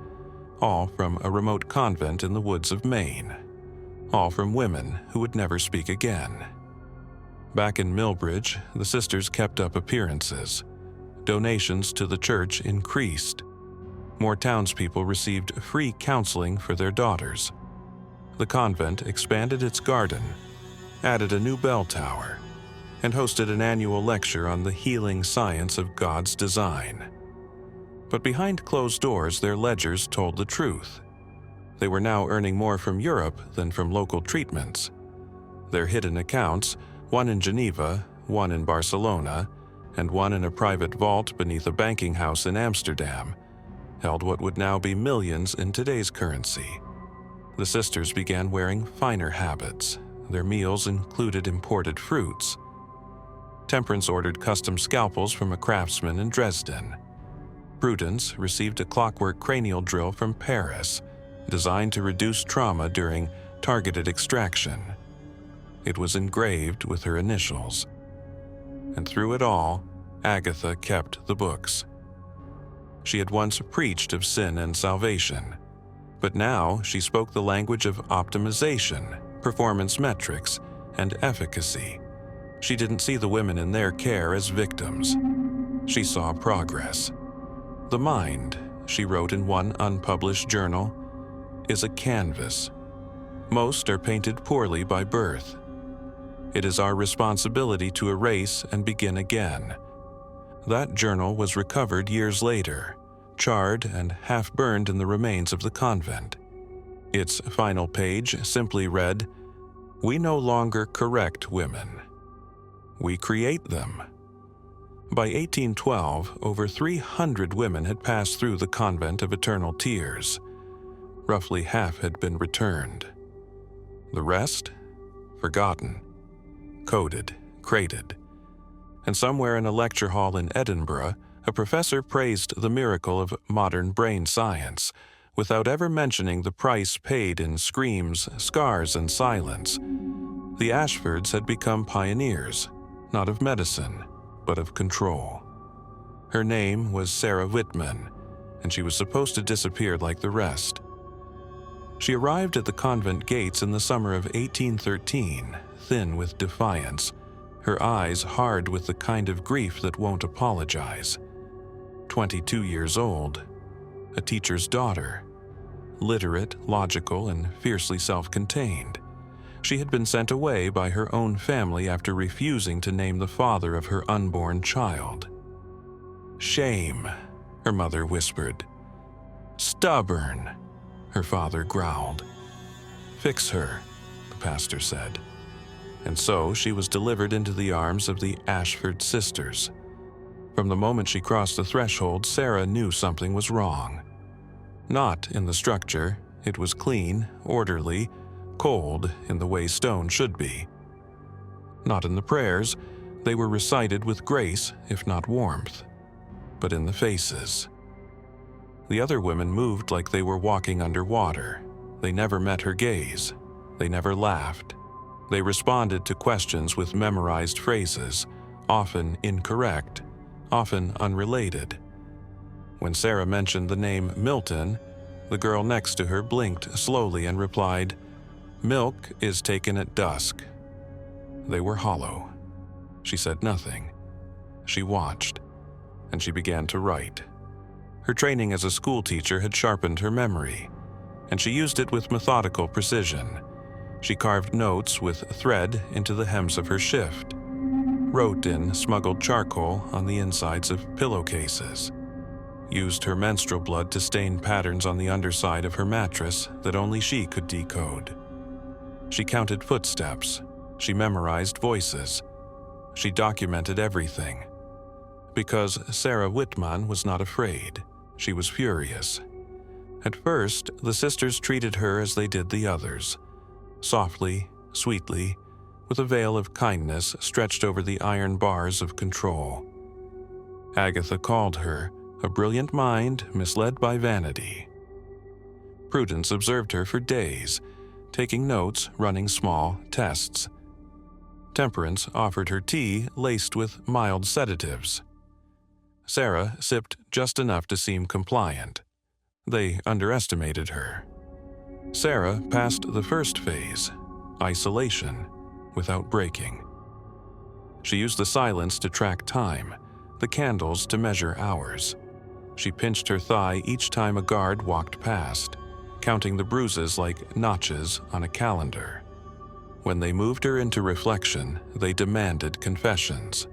all from a remote convent in the woods of Maine, all from women who would never speak again. Back in Millbridge, the sisters kept up appearances. Donations to the church increased. More townspeople received free counseling for their daughters. The convent expanded its garden, added a new bell tower, and hosted an annual lecture on the healing science of God's design. But behind closed doors, their ledgers told the truth. They were now earning more from Europe than from local treatments. Their hidden accounts, one in Geneva, one in Barcelona, and one in a private vault beneath a banking house in Amsterdam, held what would now be millions in today's currency. The sisters began wearing finer habits. Their meals included imported fruits. Temperance ordered custom scalpels from a craftsman in Dresden. Prudence received a clockwork cranial drill from Paris, designed to reduce trauma during targeted extraction. It was engraved with her initials. And through it all, Agatha kept the books. She had once preached of sin and salvation, but now she spoke the language of optimization, performance metrics, and efficacy. She didn't see the women in their care as victims. She saw progress. The mind, she wrote in one unpublished journal, is a canvas. Most are painted poorly by birth. It is our responsibility to erase and begin again. That journal was recovered years later, charred and half-burned in the remains of the convent. Its final page simply read, "We no longer correct women. We create them." By 1812, over 300 women had passed through the Convent of Eternal Tears. Roughly half had been returned. The rest? Forgotten, coded, crated. And somewhere in a lecture hall in Edinburgh, a professor praised the miracle of modern brain science, without ever mentioning the price paid in screams, scars, and silence. The Ashfords had become pioneers, not of medicine, but of control. Her name was Sarah Whitman, and she was supposed to disappear like the rest. She arrived at the convent gates in the summer of 1813, thin with defiance, her eyes hard with the kind of grief that won't apologize. 22 years old, a teacher's daughter, literate, logical, and fiercely self-contained. She had been sent away by her own family after refusing to name the father of her unborn child. "Shame," her mother whispered. "Stubborn," her father growled. "Fix her," the pastor said. And so she was delivered into the arms of the Ashford sisters. From the moment she crossed the threshold, Sarah knew something was wrong. Not in the structure. It was clean, orderly, cold in the way stone should be. Not in the prayers. They were recited with grace, if not warmth. But in the faces. The other women moved like they were walking underwater. They never met her gaze. They never laughed. They responded to questions with memorized phrases, often incorrect, often unrelated. When Sarah mentioned the name Milton, the girl next to her blinked slowly and replied, "Milk is taken at dusk." They were hollow. She said nothing. She watched, and she began to write. Her training as a schoolteacher had sharpened her memory, and she used it with methodical precision. She carved notes with thread into the hems of her shift, wrote in smuggled charcoal on the insides of pillowcases, used her menstrual blood to stain patterns on the underside of her mattress that only she could decode. She counted footsteps. She memorized voices. She documented everything. Because Sarah Whitman was not afraid, she was furious. At first, the sisters treated her as they did the others, softly, sweetly, with a veil of kindness stretched over the iron bars of control. Agatha called her a brilliant mind misled by vanity. Prudence observed her for days, taking notes, running small tests. Temperance offered her tea laced with mild sedatives. Sarah sipped just enough to seem compliant. They underestimated her. Sarah passed the first phase, isolation, without breaking. She used the silence to track time, the candles to measure hours. She pinched her thigh each time a guard walked past, counting the bruises like notches on a calendar. When they moved her into reflection, they demanded confessions.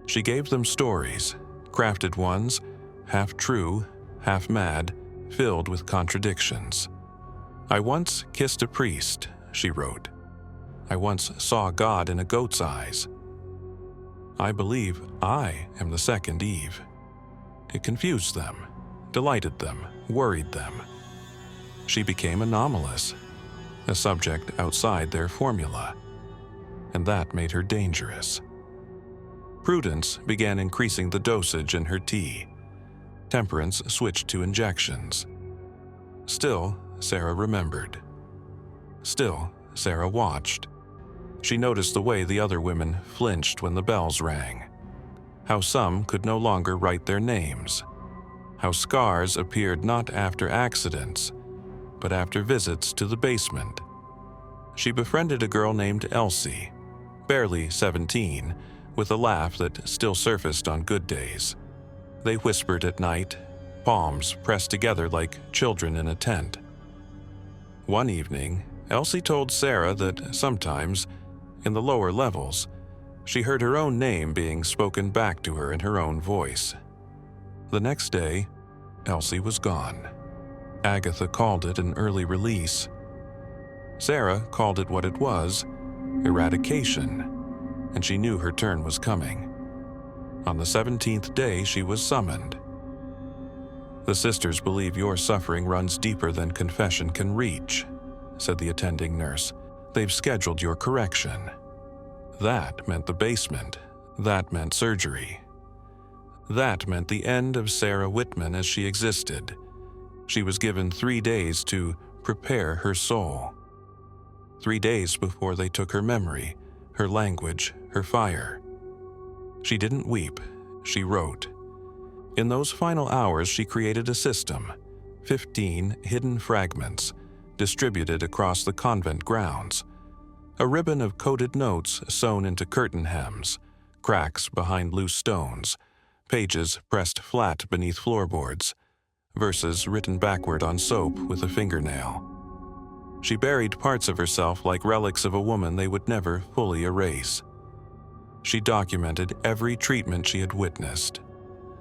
She gave them stories, crafted ones, half true, half mad, filled with contradictions. "I once kissed a priest," she wrote. "I once saw God in a goat's eyes. I believe I am the second Eve." It confused them, delighted them, worried them. She became anomalous, a subject outside their formula, and that made her dangerous. Prudence began increasing the dosage in her tea. Temperance switched to injections. Still, Sarah remembered. Still, Sarah watched. She noticed the way the other women flinched when the bells rang. How some could no longer write their names. How scars appeared not after accidents, but after visits to the basement. She befriended a girl named Elsie, barely 17, with a laugh that still surfaced on good days. They whispered at night, palms pressed together like children in a tent. One evening, Elsie told Sarah that sometimes In the lower levels, she heard her own name being spoken back to her in her own voice. The next day, Elsie was gone. Agatha called it an early release. Sarah called it what it was, eradication, and she knew her turn was coming. On the 17th day, she was summoned. "The sisters believe your suffering runs deeper than confession can reach," said the attending nurse. "They've scheduled your correction." That meant the basement. That meant surgery. That meant the end of Sarah Whitman as she existed. She was given 3 days to prepare her soul. 3 days before they took her memory, her language, her fire. She didn't weep, she wrote. In those final hours, she created a system, 15 hidden fragments, distributed across the convent grounds. A ribbon of coded notes sewn into curtain hems, cracks behind loose stones, pages pressed flat beneath floorboards, verses written backward on soap with a fingernail. She buried parts of herself like relics of a woman they would never fully erase. She documented every treatment she had witnessed,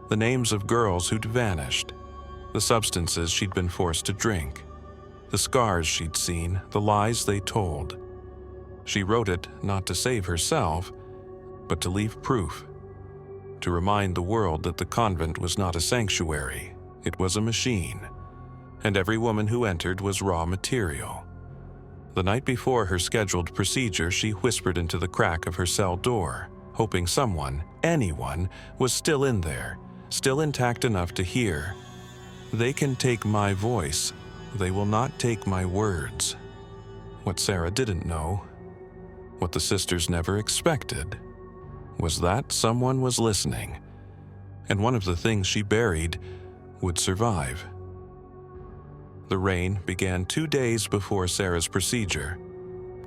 the names of girls who'd vanished, the substances she'd been forced to drink, the scars she'd seen, the lies they told. She wrote it not to save herself, but to leave proof, to remind the world that the convent was not a sanctuary, it was a machine, and every woman who entered was raw material. The night before her scheduled procedure, she whispered into the crack of her cell door, hoping someone, anyone, was still in there, still intact enough to hear. "They can take my voice, they will not take my words." What Sarah didn't know, what the sisters never expected, was that someone was listening, and one of the things she buried would survive. The rain began 2 days before Sarah's procedure.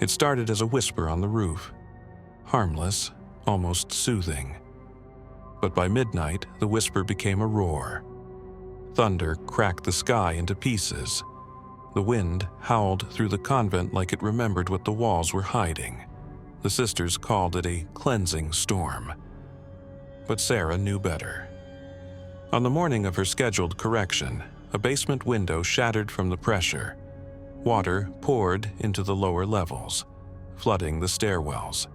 It started as a whisper on the roof, harmless, almost soothing. But by midnight, the whisper became a roar. Thunder cracked the sky into pieces. The wind howled through the convent like it remembered what the walls were hiding. The sisters called it a cleansing storm. But Sarah knew better. On the morning of her scheduled correction, a basement window shattered from the pressure. Water poured into the lower levels, flooding the stairwells.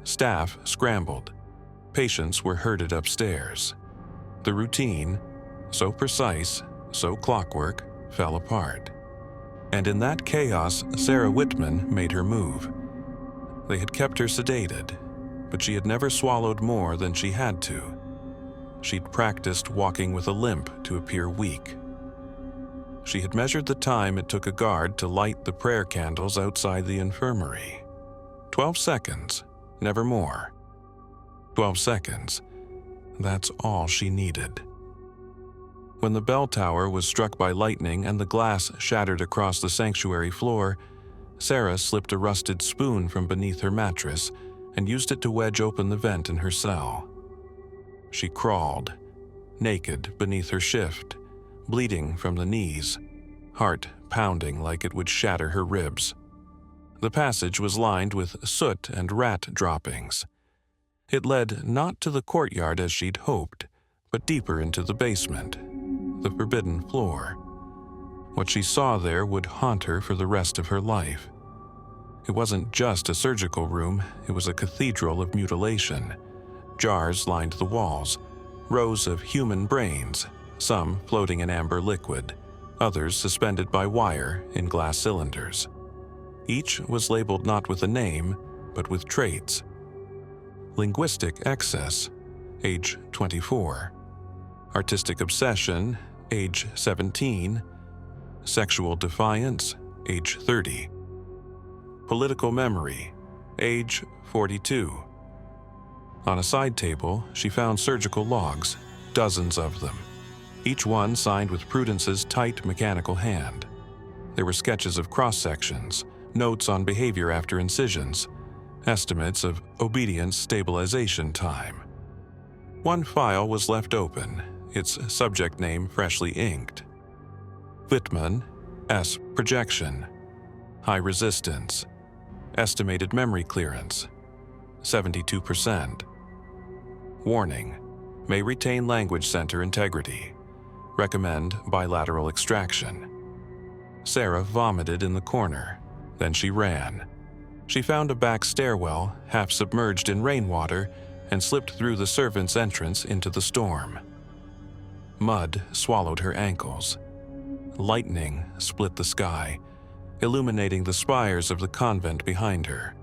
Staff scrambled. Patients were herded upstairs. The routine, so precise, so clockwork, fell apart. And in that chaos, Sarah Whitman made her move. They had kept her sedated, but she had never swallowed more than she had to. She'd practiced walking with a limp to appear weak. She had measured the time it took a guard to light the prayer candles outside the infirmary. 12 seconds, never more. 12 seconds, that's all she needed. When the bell tower was struck by lightning and the glass shattered across the sanctuary floor, Sarah slipped a rusted spoon from beneath her mattress and used it to wedge open the vent in her cell. She crawled, naked beneath her shift, bleeding from the knees, heart pounding like it would shatter her ribs. The passage was lined with soot and rat droppings. It led not to the courtyard as she'd hoped, but deeper into the basement, the forbidden floor. What she saw there would haunt her for the rest of her life. It wasn't just a surgical room, it was a cathedral of mutilation. Jars lined the walls, rows of human brains, some floating in amber liquid, others suspended by wire in glass cylinders. Each was labeled not with a name, but with traits. Linguistic excess, age 24. Artistic obsession, age 17. Sexual defiance, age 30. Political memory, age 42. On a side table, she found surgical logs, dozens of them, each one signed with Prudence's tight mechanical hand. There were sketches of cross-sections, notes on behavior after incisions, estimates of obedience stabilization time. One file was left open, its subject name freshly inked. Whitman, S. Projection. High resistance. Estimated memory clearance, 72%. Warning, may retain language center integrity. Recommend bilateral extraction. Sarah vomited in the corner, then she ran. She found a back stairwell, half submerged in rainwater, and slipped through the servants' entrance into the storm. Mud swallowed her ankles. Lightning split the sky, illuminating the spires of the convent behind her,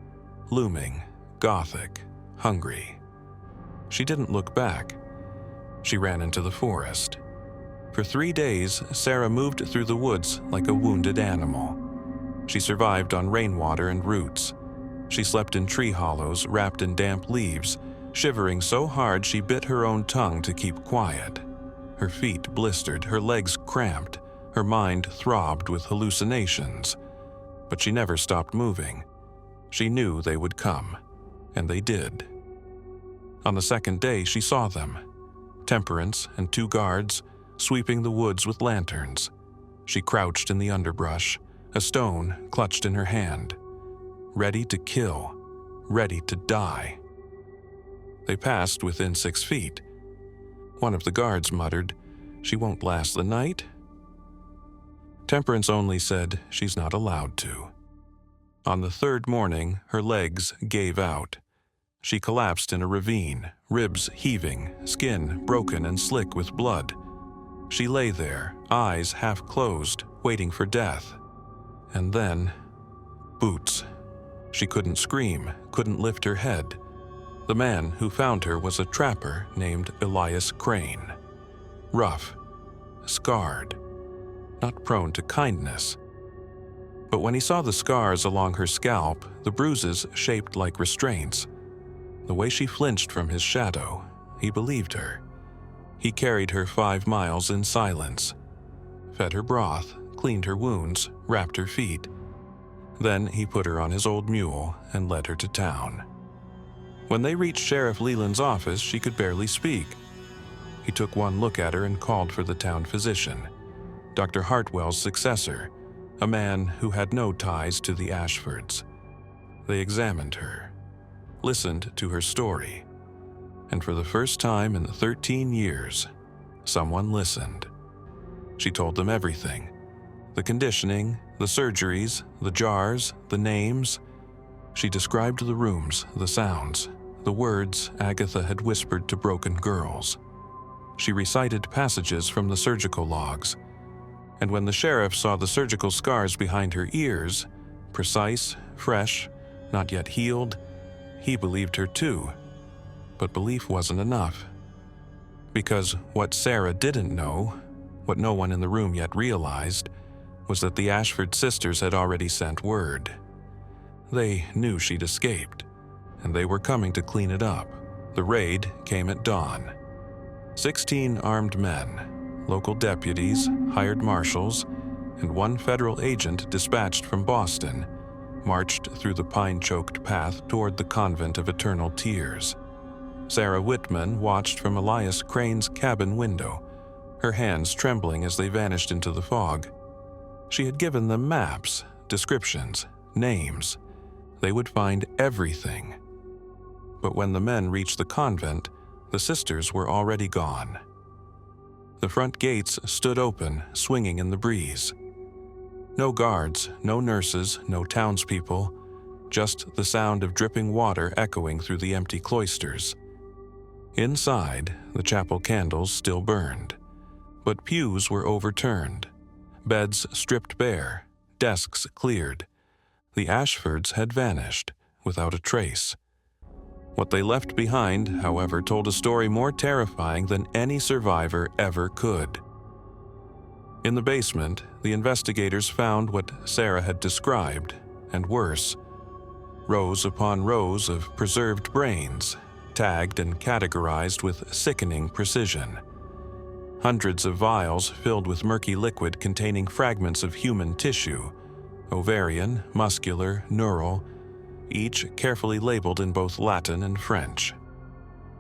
looming, gothic, hungry. She didn't look back. She ran into the forest. For 3 days, Sarah moved through the woods like a wounded animal. She survived on rainwater and roots. She slept in tree hollows wrapped in damp leaves, shivering so hard she bit her own tongue to keep quiet. Her feet blistered, her legs cramped, her mind throbbed with hallucinations. But she never stopped moving. She knew they would come, and they did. On the second day, she saw them. Temperance and 2 guards, sweeping the woods with lanterns. She crouched in the underbrush, a stone clutched in her hand. Ready to kill, ready to die. They passed within 6 feet. One of the guards muttered, "She won't last the night." Temperance only said she's not allowed to. On the 3rd morning, her legs gave out. She collapsed in a ravine, ribs heaving, skin broken and slick with blood. She lay there, eyes half closed, waiting for death. And then, boots. She couldn't scream, couldn't lift her head. The man who found her was a trapper named Elias Crane. Rough, scarred, not prone to kindness. But when he saw the scars along her scalp, the bruises shaped like restraints, the way she flinched from his shadow, he believed her. He carried her 5 miles in silence, fed her broth, cleaned her wounds, wrapped her feet. Then he put her on his old mule and led her to town. When they reached Sheriff Leland's office, she could barely speak. He took one look at her and called for the town physician, Dr. Hartwell's successor, a man who had no ties to the Ashfords. They examined her, listened to her story, and for the first time in 13 years, someone listened. She told them everything: the conditioning, the surgeries, the jars, the names. She described the rooms, the sounds, the words Agatha had whispered to broken girls. She recited passages from the surgical logs, and when the sheriff saw the surgical scars behind her ears, precise, fresh, not yet healed, he believed her too. But belief wasn't enough. Because what Sarah didn't know, what no one in the room yet realized, was that the Ashford sisters had already sent word. They knew she'd escaped, and they were coming to clean it up. The raid came at dawn. 16 armed men, local deputies, hired marshals, and 1 federal agent dispatched from Boston, marched through the pine-choked path toward the Convent of Eternal Tears. Sarah Whitman watched from Elias Crane's cabin window, her hands trembling as they vanished into the fog. She had given them maps, descriptions, names. They would find everything. But when the men reached the convent, the sisters were already gone. The front gates stood open, swinging in the breeze. No guards, no nurses, no townspeople, just the sound of dripping water echoing through the empty cloisters. Inside, the chapel candles still burned, but pews were overturned, beds stripped bare, desks cleared. The Ashfords had vanished, without a trace. What they left behind, however, told a story more terrifying than any survivor ever could. In the basement, the investigators found what Sarah had described, and worse. Rows upon rows of preserved brains, tagged and categorized with sickening precision. Hundreds of vials filled with murky liquid containing fragments of human tissue, ovarian, muscular, neural, each carefully labeled in both Latin and French.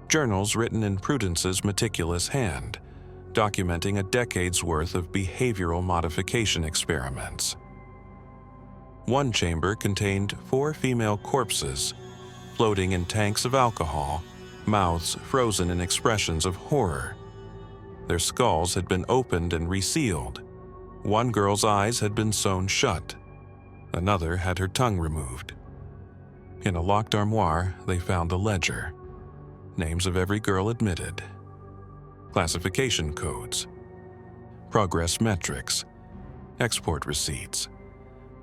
Journals written in Prudence's meticulous hand, documenting a decade's worth of behavioral modification experiments. One chamber contained 4 female corpses, floating in tanks of alcohol, mouths frozen in expressions of horror. Their skulls had been opened and resealed. One girl's eyes had been sewn shut. Another had her tongue removed. In a locked armoire, they found a ledger. Names of every girl admitted. Classification codes. Progress metrics. Export receipts.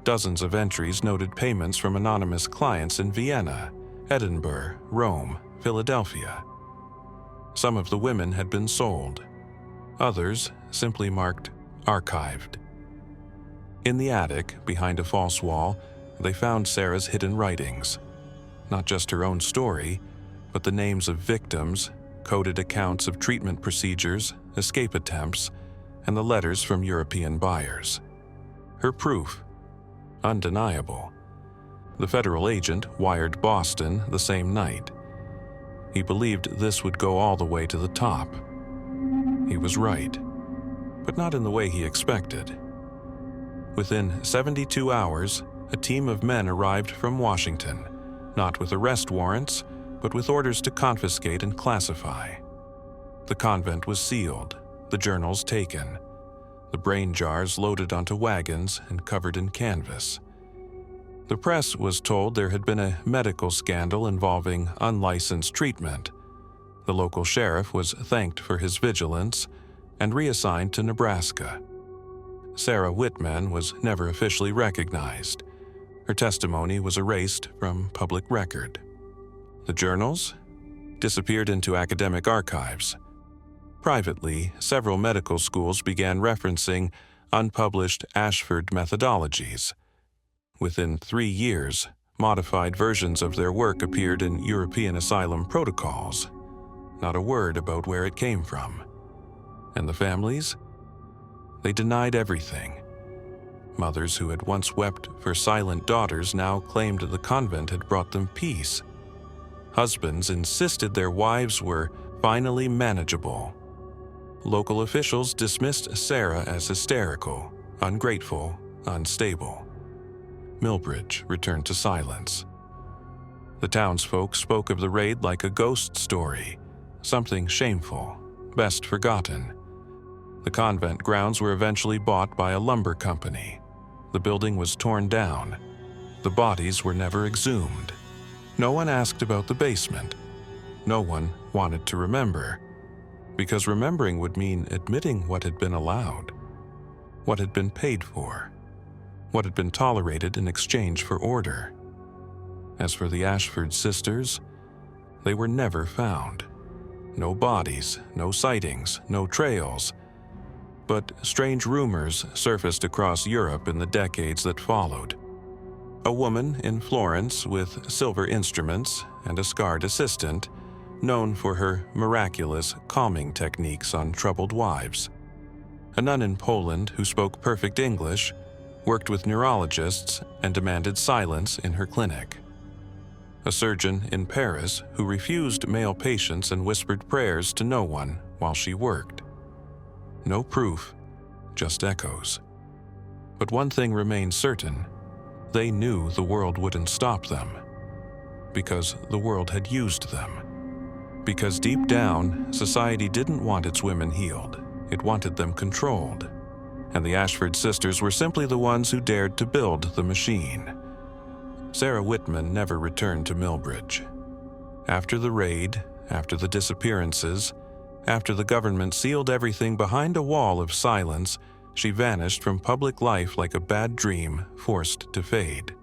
Dozens of entries noted payments from anonymous clients in Vienna, Edinburgh, Rome, Philadelphia. Some of the women had been sold. Others simply marked archived. In the attic, behind a false wall, they found Sarah's hidden writings. Not just her own story, but the names of victims, coded accounts of treatment procedures, escape attempts, and the letters from European buyers. Her proof, undeniable. The federal agent wired Boston the same night. He believed this would go all the way to the top. He was right, but not in the way he expected. Within 72 hours, a team of men arrived from Washington, not with arrest warrants, but with orders to confiscate and classify. The convent was sealed, the journals taken, the brain jars loaded onto wagons and covered in canvas. The press was told there had been a medical scandal involving unlicensed treatment. The local sheriff was thanked for his vigilance and reassigned to Nebraska. Sarah Whitman was never officially recognized. Her testimony was erased from public record. The journals disappeared into academic archives. Privately, several medical schools began referencing unpublished Ashford methodologies. Within 3 years, modified versions of their work appeared in European asylum protocols. Not a word about where it came from. And the families? They denied everything. Mothers who had once wept for silent daughters now claimed the convent had brought them peace. Husbands insisted their wives were finally manageable. Local officials dismissed Sarah as hysterical, ungrateful, unstable. Millbridge returned to silence. The townsfolk spoke of the raid like a ghost story, something shameful, best forgotten. The convent grounds were eventually bought by a lumber company. The building was torn down. The bodies were never exhumed. No one asked about the basement. No one wanted to remember, because remembering would mean admitting what had been allowed, what had been paid for, what had been tolerated in exchange for order. As for the Ashford sisters, they were never found. No bodies, no sightings, no trails. But strange rumors surfaced across Europe in the decades that followed. A woman in Florence with silver instruments and a scarred assistant, known for her miraculous calming techniques on troubled wives. A nun in Poland who spoke perfect English, worked with neurologists, and demanded silence in her clinic. A surgeon in Paris who refused male patients and whispered prayers to no one while she worked. No proof, just echoes. But one thing remained certain. They knew the world wouldn't stop them. Because the world had used them. Because deep down, society didn't want its women healed. It wanted them controlled. And the Ashford sisters were simply the ones who dared to build the machine. Sarah Whitman never returned to Millbridge. After the raid, after the disappearances, after the government sealed everything behind a wall of silence, she vanished from public life like a bad dream forced to fade.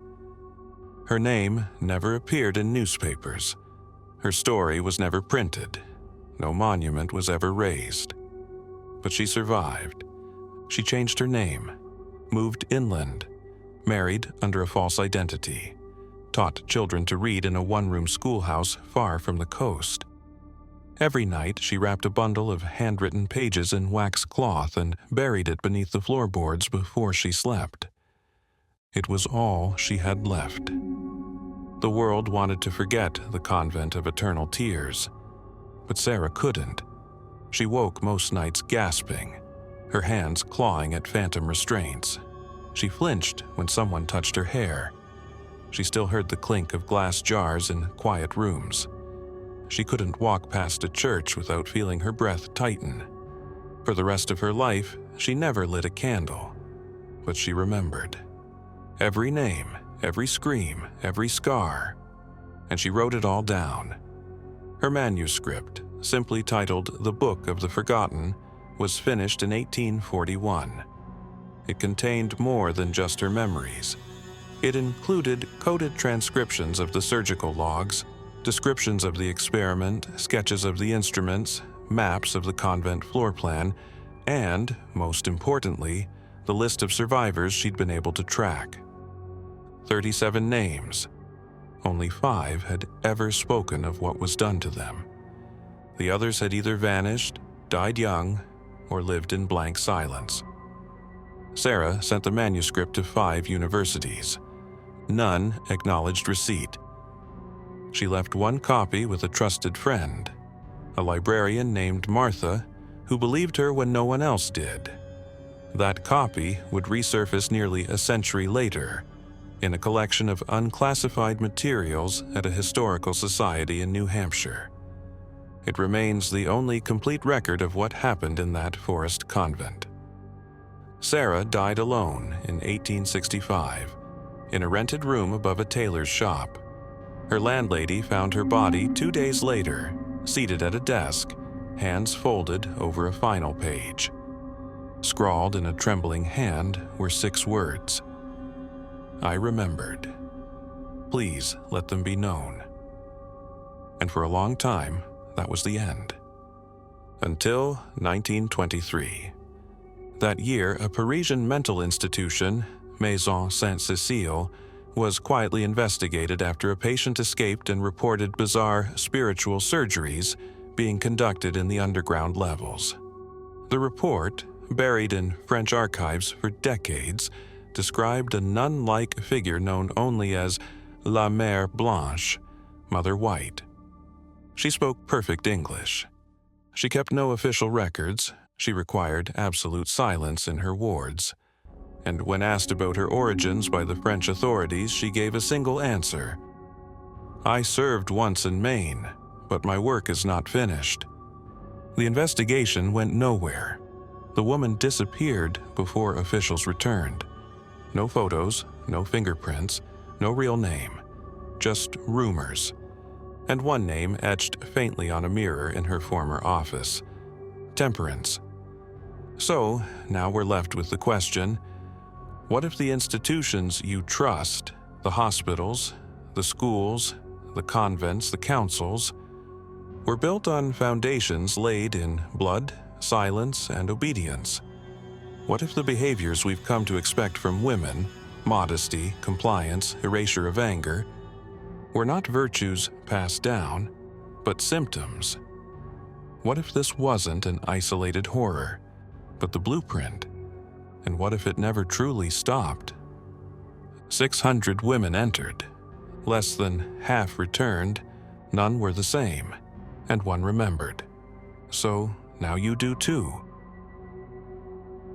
Her name never appeared in newspapers. Her story was never printed. No monument was ever raised. But she survived. She changed her name, moved inland, married under a false identity, taught children to read in a one-room schoolhouse far from the coast. Every night she wrapped a bundle of handwritten pages in wax cloth and buried it beneath the floorboards before she slept. It was all she had left. The world wanted to forget the Convent of Eternal Tears, but Sarah couldn't. She woke most nights gasping, her hands clawing at phantom restraints. She flinched when someone touched her hair. She still heard the clink of glass jars in quiet rooms. She couldn't walk past a church without feeling her breath tighten. For the rest of her life, she never lit a candle. But she remembered. Every name, every scream, every scar. And she wrote it all down. Her manuscript, simply titled The Book of the Forgotten, was finished in 1841. It contained more than just her memories. It included coded transcriptions of the surgical logs, descriptions of the experiment, sketches of the instruments, maps of the convent floor plan, and, most importantly, the list of survivors she'd been able to track. 37 names. Only 5 had ever spoken of what was done to them. The others had either vanished, died young, or lived in blank silence. Sarah sent the manuscript to 5 universities. None acknowledged receipt. She left one copy with a trusted friend, a librarian named Martha, who believed her when no one else did. That copy would resurface nearly a century later in a collection of unclassified materials at a historical society in New Hampshire. It remains the only complete record of what happened in that forest convent. Sarah died alone in 1865, in a rented room above a tailor's shop. Her landlady found her body 2 days later, seated at a desk, hands folded over a final page. Scrawled in a trembling hand were 6 words. I remembered. Please let them be known. And for a long time, that was the end. Until 1923. That year, a Parisian mental institution, Maison Saint-Cécile, was quietly investigated after a patient escaped and reported bizarre spiritual surgeries being conducted in the underground levels. The report, buried in French archives for decades, described a nun-like figure known only as La Mère Blanche, Mother White. She spoke perfect English. She kept no official records. She required absolute silence in her wards. And when asked about her origins by the French authorities, she gave a single answer. I served once in Maine, but my work is not finished. The investigation went nowhere. The woman disappeared before officials returned. No photos, no fingerprints, no real name, just rumors. And one name etched faintly on a mirror in her former office. Temperance. So, now we're left with the question, what if the institutions you trust, the hospitals, the schools, the convents, the councils, were built on foundations laid in blood, silence, and obedience? What if the behaviors we've come to expect from women, modesty, compliance, erasure of anger, were not virtues passed down, but symptoms? What if this wasn't an isolated horror, but the blueprint? And what if it never truly stopped? 600 women entered. Less than half returned, none were the same, and one remembered. So now you do too.